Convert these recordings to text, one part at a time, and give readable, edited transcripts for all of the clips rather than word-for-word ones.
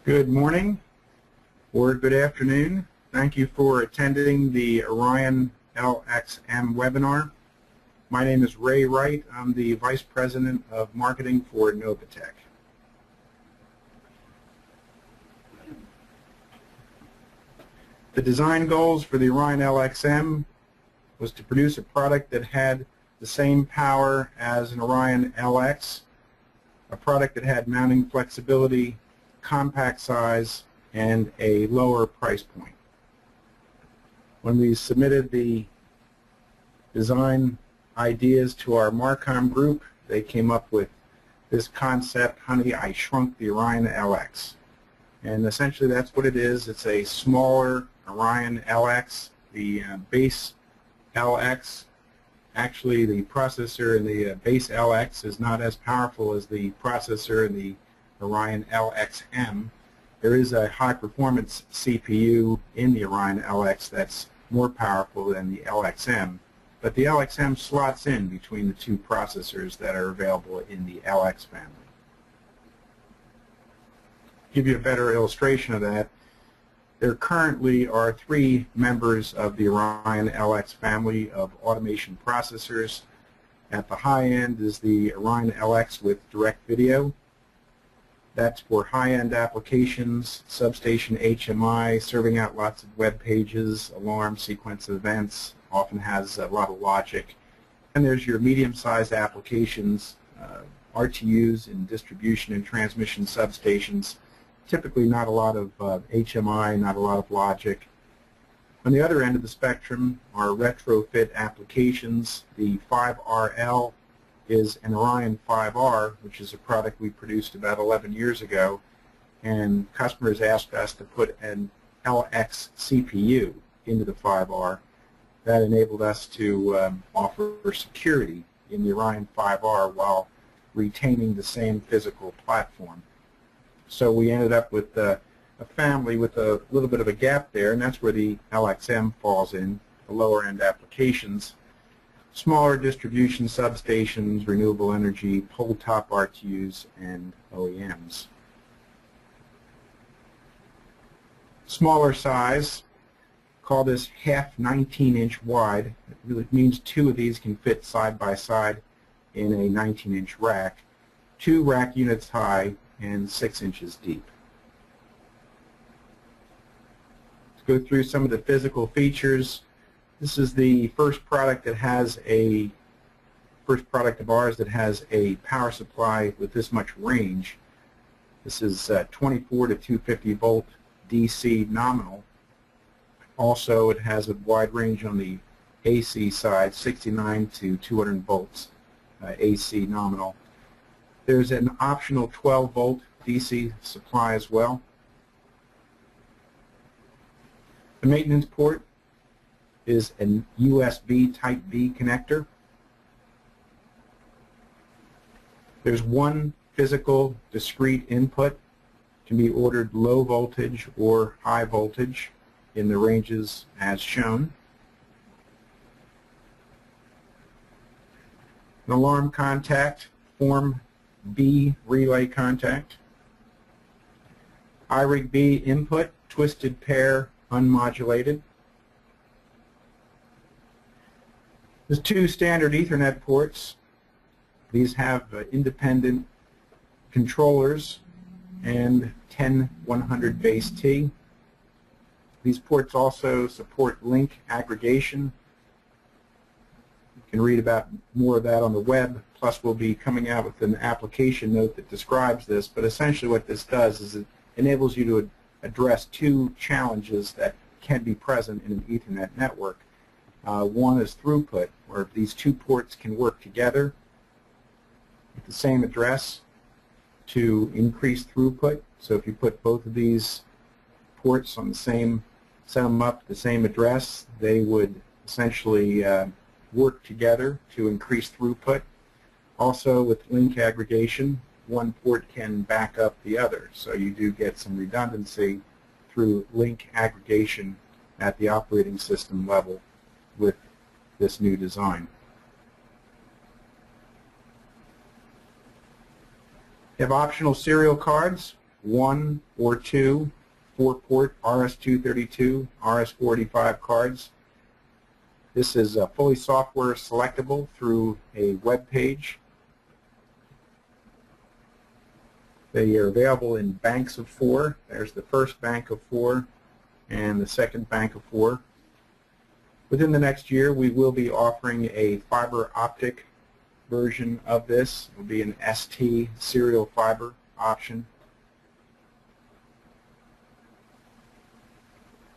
Good morning or good afternoon. Thank you for attending the OrionLXm Webinar. My name is Ray Wright. I'm the Vice President of Marketing for NovaTech. The design goals for the OrionLXm was to produce a product that had the same power as an OrionLX, a product that had mounting flexibility, compact size, and a lower price point. When we submitted the design ideas to our Marcom group, they came up with this concept, honey, I shrunk the OrionLX. And essentially that's what it is. It's a smaller OrionLX. The base LX, actually the processor in the base LX is not as powerful as the processor in the OrionLXm. There is a high-performance CPU in the OrionLX that's more powerful than the LXm, but the LXm slots in between the two processors that are available in the LX family. To give you a better illustration of that, there currently are 3 members of the OrionLX family of automation processors. At the high end is the OrionLX with direct video. That's for high-end applications, substation HMI, serving out lots of web pages, alarm sequence events, often has a lot of logic. And there's your medium-sized applications, RTUs in distribution and transmission substations. Typically not a lot of HMI, not a lot of logic. On the other end of the spectrum are retrofit applications. The 5RL is an Orion5R, which is a product we produced about 11 years ago, and customers asked us to put an LX CPU into the 5R. That enabled us to offer security in the Orion5R while retaining the same physical platform. So we ended up with a family with a little bit of a gap there, and that's where the LXm falls in, the lower end applications. Smaller distribution substations, renewable energy, pole top RTUs, and OEMs. Smaller size, call this half 19-inch wide. It really means 2 of these can fit side by side in a 19-inch rack. 2 rack units high and 6 inches deep. Let's go through some of the physical features. This is the first product of ours that has a power supply with this much range. This is 24 to 250 volt DC nominal. Also, it has a wide range on the AC side, 69 to 200 volts AC nominal. There's an optional 12 volt DC supply as well. The maintenance port is a USB Type B connector. There's one physical discrete input, can be ordered low voltage or high voltage in the ranges as shown. An alarm contact, form B relay contact. iRig B input, twisted pair, unmodulated. There's 2 standard Ethernet ports. These have independent controllers and 10-100 base T. These ports also support link aggregation. You can read about more of that on the web, plus we'll be coming out with an application note that describes this, but essentially what this does is it enables you to address 2 challenges that can be present in an Ethernet network. One is throughput, where these 2 ports can work together at the same address to increase throughput. So if you put both of these ports on the same, set them up at the same address, they would essentially work together to increase throughput. Also with link aggregation, one port can back up the other, so you do get some redundancy through link aggregation at the operating system level with this new design. You have optional serial cards 1 or 2 4-port RS-232, RS-485 cards. This is fully software selectable through a web page. They are available in banks of 4. There's the first bank of 4 and the second bank of 4. Within the next year, we will be offering a fiber optic version of this. It will be an ST serial fiber option.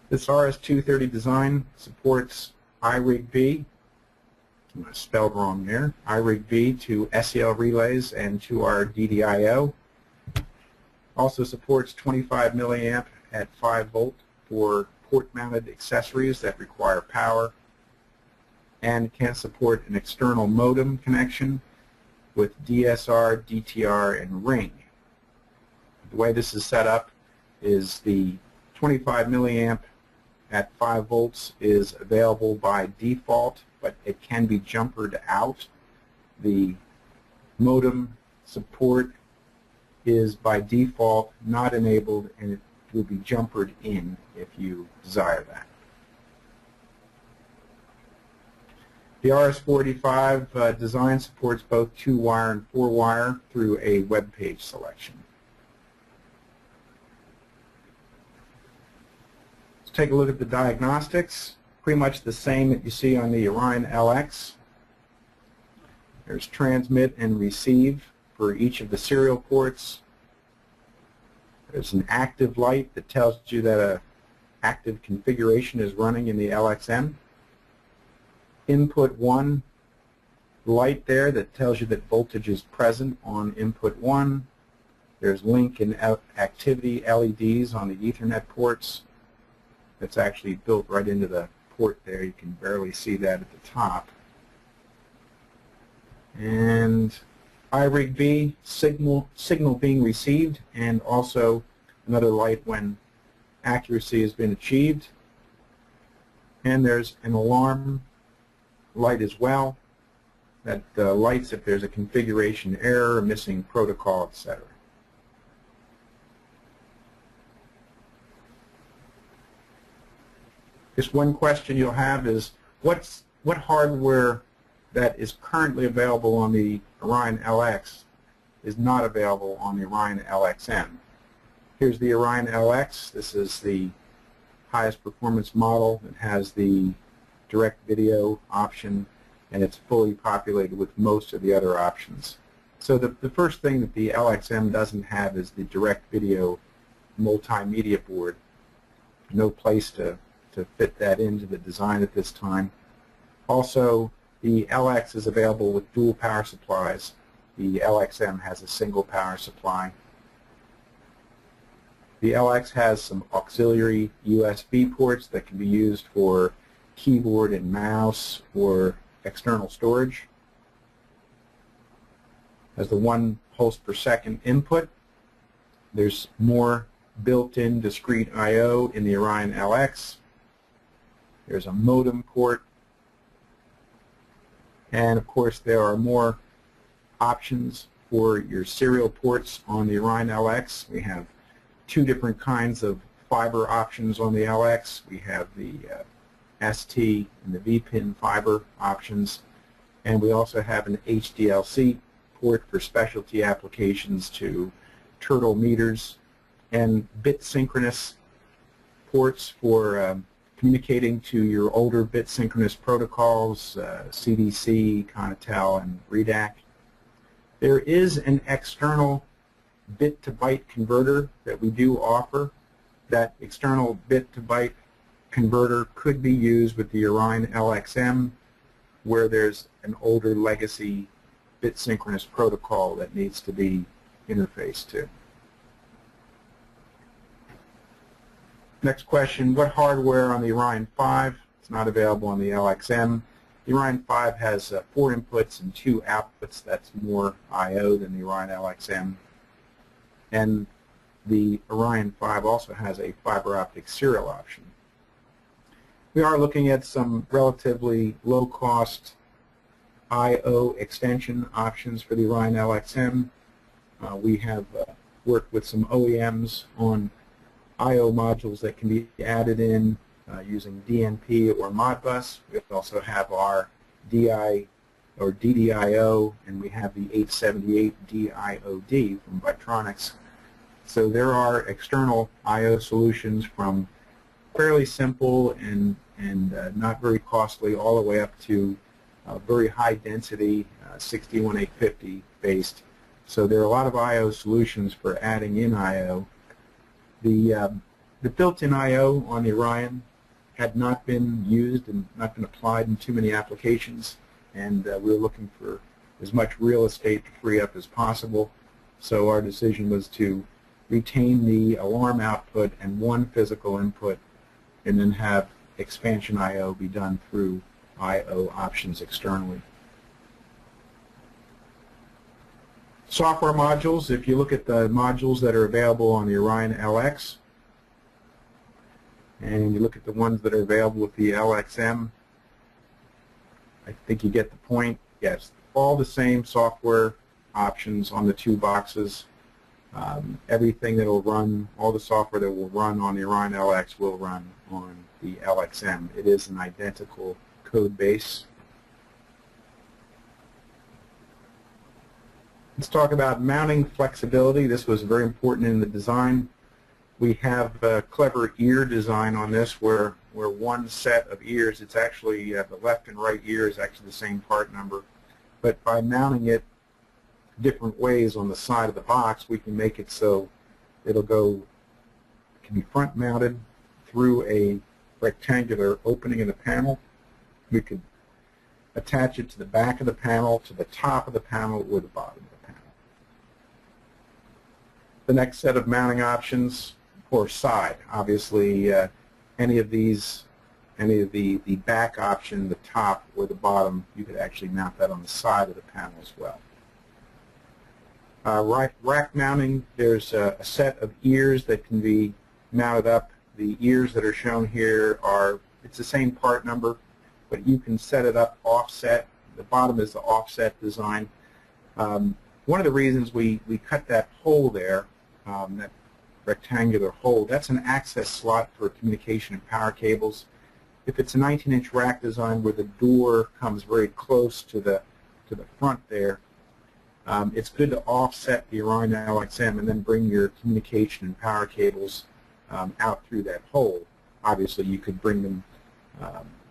This RS-230 design supports iRig-B, spelled wrong there, iRig-B to SEL relays and to our DDIO. Also supports 25 milliamp at 5 volt for port-mounted accessories that require power, and can support an external modem connection with DSR, DTR, and ring. The way this is set up is the 25 milliamp at 5 volts is available by default, but it can be jumpered out. The modem support is by default not enabled, and it will be jumpered in if you desire that. The RS-485 design supports both 2-wire and 4-wire through a web page selection. Let's take a look at the diagnostics. Pretty much the same that you see on the OrionLX. There's transmit and receive for each of the serial ports. There's an active light that tells you that an active configuration is running in the LXM. Input 1 light there that tells you that voltage is present on input 1. There's link and activity LEDs on the Ethernet ports. That's actually built right into the port there. You can barely see that at the top. And iRig-B signal being received, and also another light when accuracy has been achieved. And there's an alarm light as well that lights if there's a configuration error, a missing protocol, etc. Just one question you'll have is what hardware that is currently available on the OrionLX is not available on the OrionLXm. Here's the OrionLX. This is the highest performance model. It has the direct video option, and it's fully populated with most of the other options. So the first thing that the LXM doesn't have is the direct video multimedia board. No place to fit that into the design at this time. Also, the LX is available with dual power supplies. The LXM has a single power supply. The LX has some auxiliary USB ports that can be used for keyboard and mouse or external storage. Has the 1 pulse per second input. There's more built-in discrete I/O in the OrionLX. There's a modem port. And of course there are more options for your serial ports on the OrionLX. We have 2 different kinds of fiber options on the LX. We have the ST and the VPIN fiber options, and we also have an HDLC port for specialty applications to turtle meters, and bit synchronous ports for communicating to your older bit synchronous protocols, CDC, Conatel, and REDAC. There is an external bit to byte converter that we do offer. That external bit to byte converter could be used with the OrionLXm where there's an older legacy bit synchronous protocol that needs to be interfaced to. Next question, what hardware on the Orion5? It's not available on the LXM. The Orion5 has 4 inputs and 2 outputs. That's more I/O than the OrionLXm. And the Orion5 also has a fiber optic serial option. We are looking at some relatively low-cost I/O extension options for the OrionLXm. We have worked with some OEMs on I/O modules that can be added in using DNP or Modbus. We also have our DI or DDIO, and we have the 878 DIOD from Vitronics. So there are external I/O solutions from fairly simple and not very costly all the way up to very high density 61850 based. So there are a lot of I/O solutions for adding in I/O. The built-in I/O on the Orion had not been used and not been applied in too many applications, and we were looking for as much real estate to free up as possible. So our decision was to retain the alarm output and one physical input, and then have expansion I/O be done through I/O options externally. Software modules, if you look at the modules that are available on the OrionLX, and you look at the ones that are available with the LXM, I think you get the point. Yes, all the same software options on the two boxes. Everything that will run, all the software that will run on the OrionLX will run on the LXM. It is an identical code base. Let's talk about mounting flexibility. This was very important in the design. We have a clever ear design on this where one set of ears, it's actually the left and right ear is actually the same part number, but by mounting it different ways on the side of the box, we can make it so it'll can be front mounted through a rectangular opening in the panel. We could attach it to the back of the panel, to the top of the panel, or the bottom of the panel. The next set of mounting options, or side, obviously any of the back option, the top or the bottom, you could actually mount that on the side of the panel as well. Rack mounting, there's a set of ears that can be mounted up. The ears that are shown here it's the same part number, but you can set it up offset. The bottom is the offset design. One of the reasons we cut that hole there, that rectangular hole, that's an access slot for communication and power cables. If it's a 19-inch rack design where the door comes very close to the front there, it's good to offset the OrionLXm and then bring your communication and power cables out through that hole. Obviously, you could bring them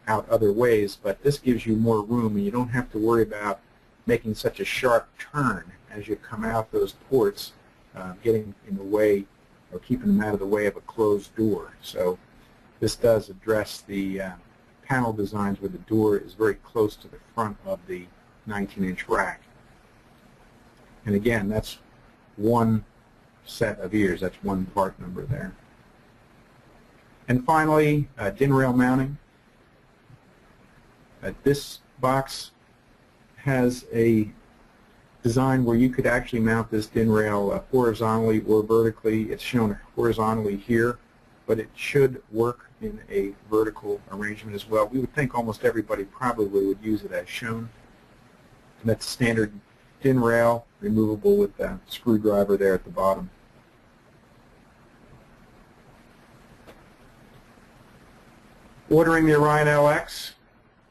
out other ways, but this gives you more room, and you don't have to worry about making such a sharp turn as you come out those ports, getting in the way or keeping them out of the way of a closed door. So this does address the panel designs where the door is very close to the front of the 19-inch rack. And again, that's one set of ears. That's one part number there. And finally, DIN rail mounting. This box has a design where you could actually mount this DIN rail horizontally or vertically. It's shown horizontally here, but it should work in a vertical arrangement as well. We would think almost everybody probably would use it as shown. And that's standard DIN rail, removable with a screwdriver there at the bottom. Ordering the OrionLX,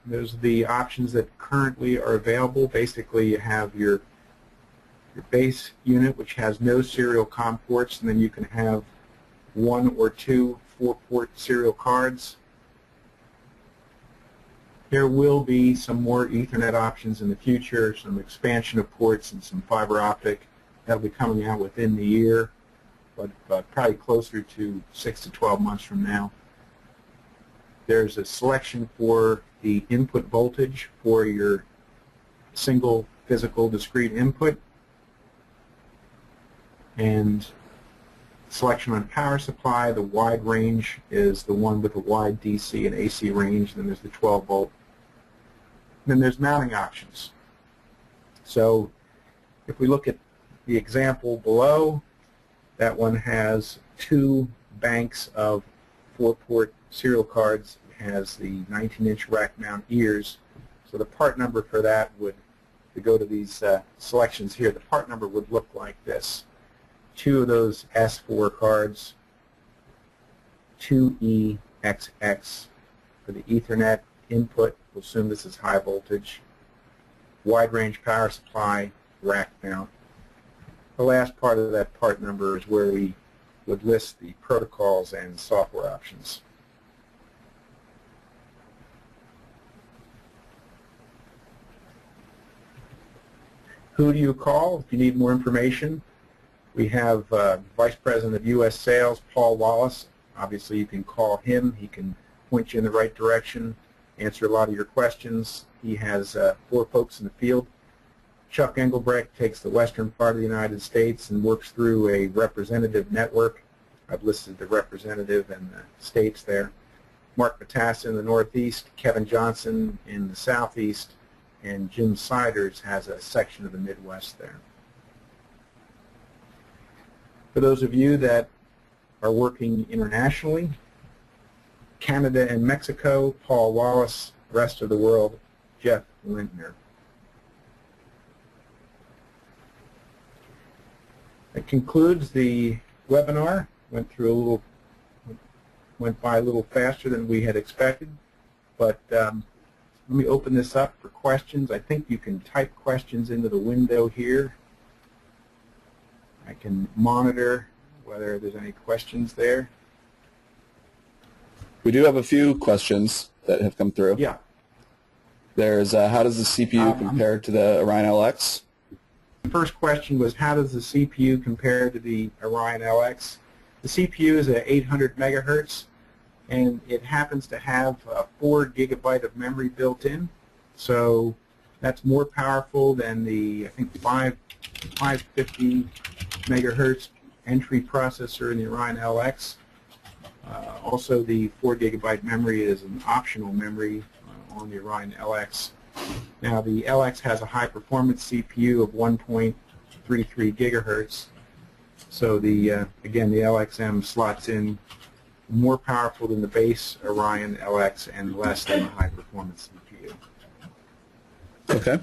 those are the options that currently are available. Basically, you have your base unit, which has no serial COM ports, and then you can have one or two 4-port serial cards. There will be some more Ethernet options in the future, some expansion of ports and some fiber optic. That'll be coming out within the year, but probably closer to 6 to 12 months from now. There's a selection for the input voltage for your single physical discrete input, and selection on power supply. The wide range is the one with a wide DC and AC range. Then there's the 12 volt. Then there's mounting options. So if we look at the example below, that one has two banks of 4-port serial cards. It has the 19-inch rack mount ears. So the part number for that would, to go to these selections here, the part number would look like this. two of those S4 cards, 2EXX for the Ethernet input. We'll assume this is high voltage. Wide range power supply, rack mount. The last part of that part number is where we would list the protocols and software options. Who do you call if you need more information? We have Vice President of U.S. Sales, Paul Wallace. Obviously, you can call him. He can point you in the right direction, answer a lot of your questions. He has 4 folks in the field. Chuck Engelbrecht takes the western part of the United States and works through a representative network. I've listed the representative and the states there. Mark Matassa in the northeast, Kevin Johnson in the southeast, and Jim Siders has a section of the Midwest there. For those of you that are working internationally, Canada and Mexico, Paul Wallace, rest of the world, Jeff Lindner. That concludes the webinar. Went by a little faster than we had expected, but let me open this up for questions. I think you can type questions into the window here. I can monitor whether there's any questions there. We do have a few questions that have come through. Yeah. There's how does the CPU compare to the OrionLX? The first question was, how does the CPU compare to the OrionLX? The CPU is at 800 megahertz, and it happens to have 4 gigabyte of memory built in. So that's more powerful than the, I think, 550 megahertz entry processor in the OrionLX. Also, the 4 gigabyte memory is an optional memory on the OrionLX. Now, the LX has a high-performance CPU of 1.33 gigahertz. So again, the LXm slots in more powerful than the base OrionLX and less than the high-performance CPU. Okay.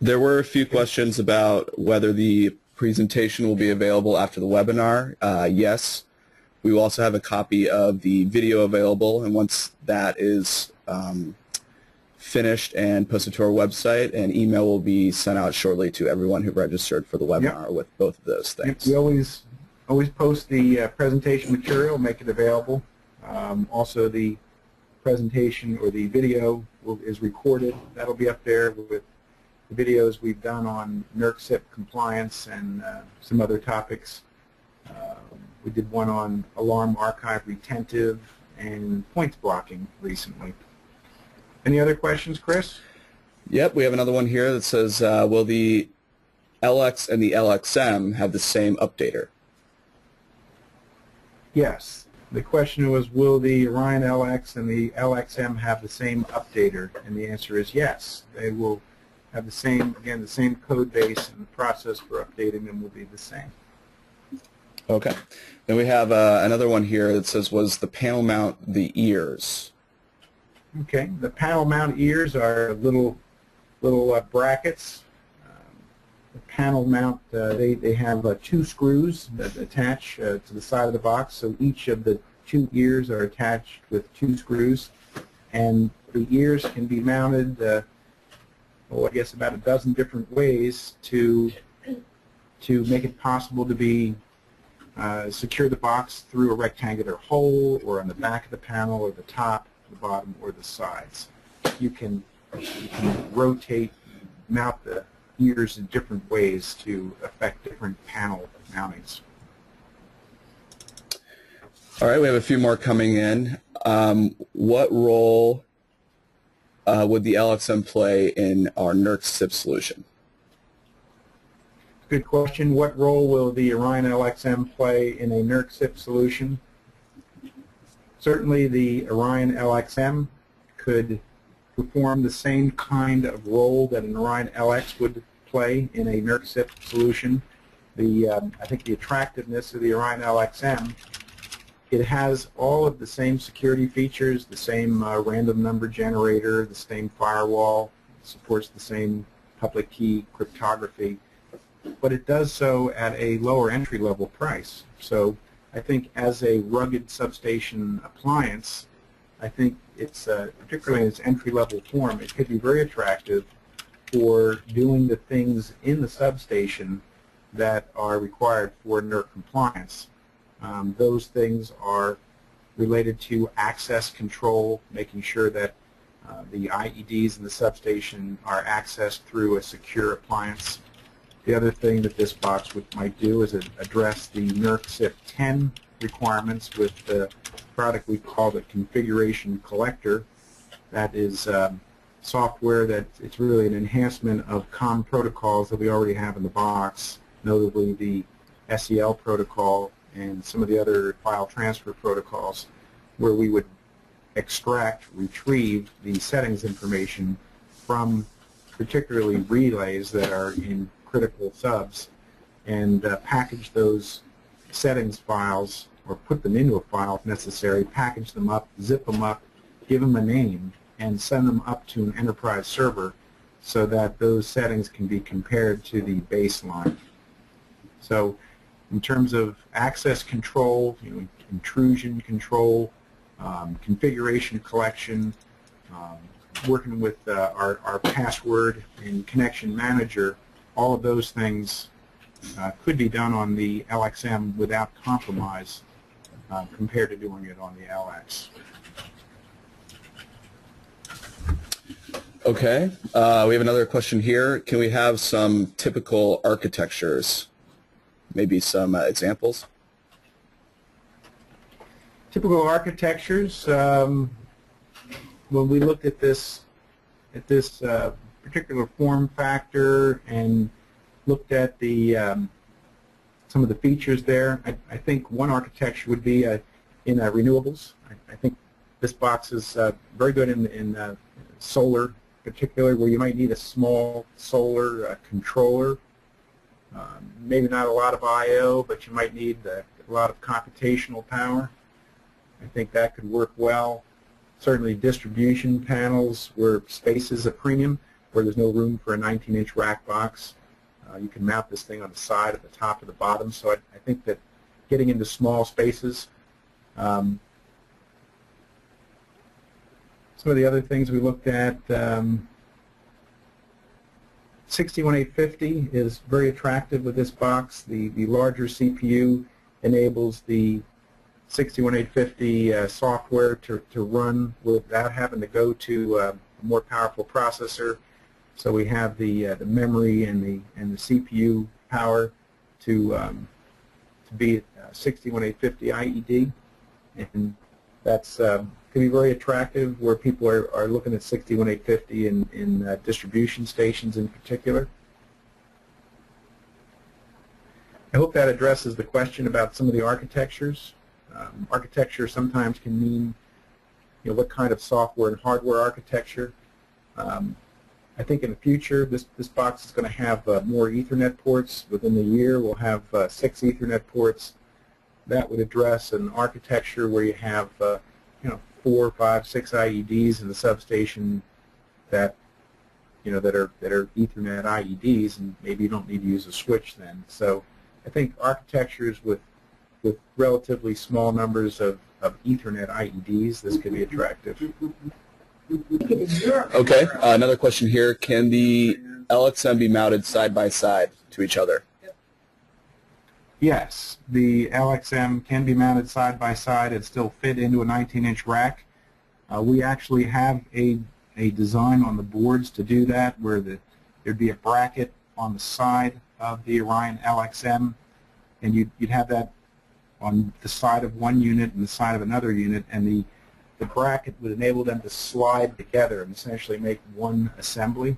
There were a few questions about whether the presentation will be available after the webinar. Yes. We will also have a copy of the video available, and once that is finished and posted to our website, an email will be sent out shortly to everyone who registered for the webinar with both of those things. We always post the presentation material, make it available. Also, the presentation or the video is recorded. That'll be up there with the videos we've done on NERC-CIP compliance and some other topics. We did one on alarm archive retentive and points blocking recently. Any other questions, Chris? Yep, we have another one here that says, will the LX and the LXm have the same updater? Yes. The question was, will the OrionLX and the LXm have the same updater? And the answer is yes. They will have the same, again, the same code base, and the process for updating them will be the same. Okay. Then we have another one here that says, was the panel mount the ears? Okay. The panel mount ears are little brackets. The panel mount, they have 2 screws that attach to the side of the box, so each of the 2 ears are attached with 2 screws, and the ears can be mounted, I guess about a dozen different ways to make it possible to be secure the box through a rectangular hole, or on the back of the panel, or the top, the bottom, or the sides. You can rotate, mount the ears in different ways to affect different panel mountings. All right, we have a few more coming in. What role would the LXm play in our NERC-CIP solution? Good question. What role will the OrionLXm play in a NERC-CIP solution? Certainly the OrionLXm could perform the same kind of role that an OrionLX would play in a NERC-CIP solution. I think the attractiveness of the OrionLXm, it has all of the same security features, the same random number generator, the same firewall, supports the same public key cryptography. but it does so at a lower entry-level price. So I think as a rugged substation appliance, I think it's, particularly in its entry-level form, it could be very attractive for doing the things in the substation that are required for NERC compliance. Those things are related to access control, making sure that the IEDs in the substation are accessed through a secure appliance. The other thing that this box might do is address the NERC CIP 10 requirements with the product we call the configuration collector. That is software that it's really an enhancement of COM protocols that we already have in the box, notably the SEL protocol and some of the other file transfer protocols, where we would extract, retrieve the settings information from particularly relays that are in critical subs and package those settings files, or put them into a file if necessary, package them up, zip them up, give them a name, and send them up to an enterprise server so that those settings can be compared to the baseline. So in terms of access control, intrusion control, configuration collection, working with our password and connection manager, all of those things could be done on the LXM without compromise compared to doing it on the LX. Okay, we have another question here. Can we have some typical architectures? Maybe some examples? Typical architectures, when we looked at this particular form factor and looked at the some of the features there, I think one architecture would be in renewables. I think this box is very good in solar, particularly where you might need a small solar controller. Maybe not a lot of I/O, but you might need a lot of computational power. I think that could work well. Certainly distribution panels where space is a premium, where there's no room for a 19-inch rack box. You can mount this thing on the side, at the top, or the bottom. So I think that getting into small spaces. Some of the other things we looked at, 61850 is very attractive with this box. The larger CPU enables the 61850 software to run without having to go to a more powerful processor. So we have the memory and the CPU power to be 61850 IED, and that's can be very attractive where people are looking at 61850 in distribution stations in particular. I hope that addresses the question about some of the architectures. Architecture sometimes can mean, what kind of software and hardware architecture. I think in the future, this box is going to have more Ethernet ports. Within the year, we'll have 6 Ethernet ports. That would address an architecture where you have 4, 5, 6 IEDs in the substation that that are Ethernet IEDs, and maybe you don't need to use a switch then. So I think architectures with relatively small numbers of Ethernet IEDs, this could be attractive. Okay, another question here. Can the LXM be mounted side by side to each other? Yes, the LXM can be mounted side by side and still fit into a 19-inch rack. We actually have a design on the boards to do that, where there'd be a bracket on the side of the OrionLXm, and you'd have that on the side of one unit and the side of another unit, and the bracket would enable them to slide together and essentially make one assembly.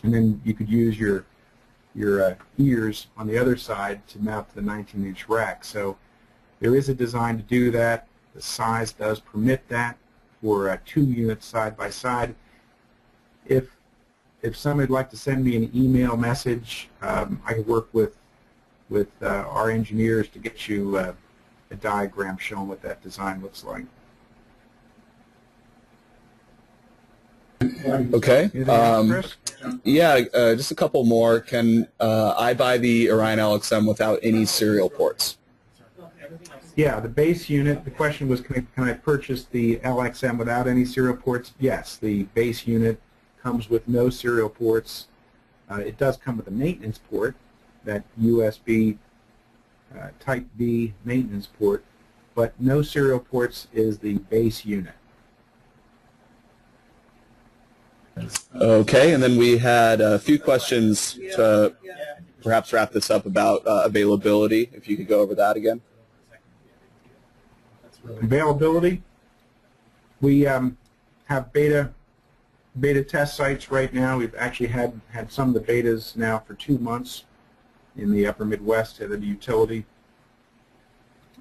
And then you could use your ears on the other side to mount to the 19-inch rack. So there is a design to do that. The size does permit that for 2 units side by side. If somebody would like to send me an email message, I can work with our engineers to get you a diagram showing what that design looks like. Okay. Anything else, Chris? Yeah, just a couple more. Can I buy the OrionLXm without any serial ports? Yeah, the base unit, the question was, can I purchase the LXM without any serial ports? Yes, the base unit comes with no serial ports. It does come with a maintenance port, that USB Type B maintenance port, but no serial ports is the base unit. Okay, and then we had a few questions to perhaps wrap this up about availability, if you could go over that again. Availability, we have beta test sites right now. We've actually had some of the betas now for 2 months in the upper Midwest at the utility.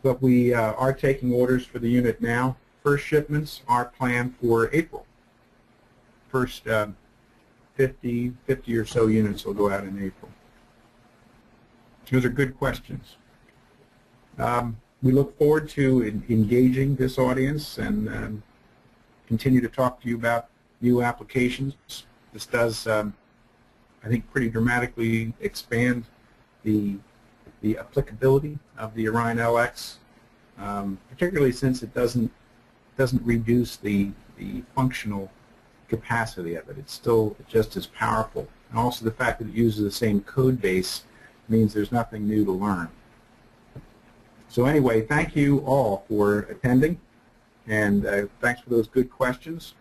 But we are taking orders for the unit now. First shipments are planned for April. First 50 or so units will go out in April. Those are good questions. We look forward to engaging this audience and continue to talk to you about new applications. This does, I think, pretty dramatically expand the applicability of the OrionLX, particularly since it doesn't reduce the functional capacity of it. It's still just as powerful. And also the fact that it uses the same code base means there's nothing new to learn. So anyway, thank you all for attending, and thanks for those good questions.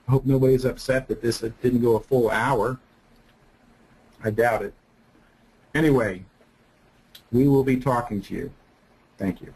I hope nobody's upset that this didn't go a full hour. I doubt it. Anyway, we will be talking to you. Thank you.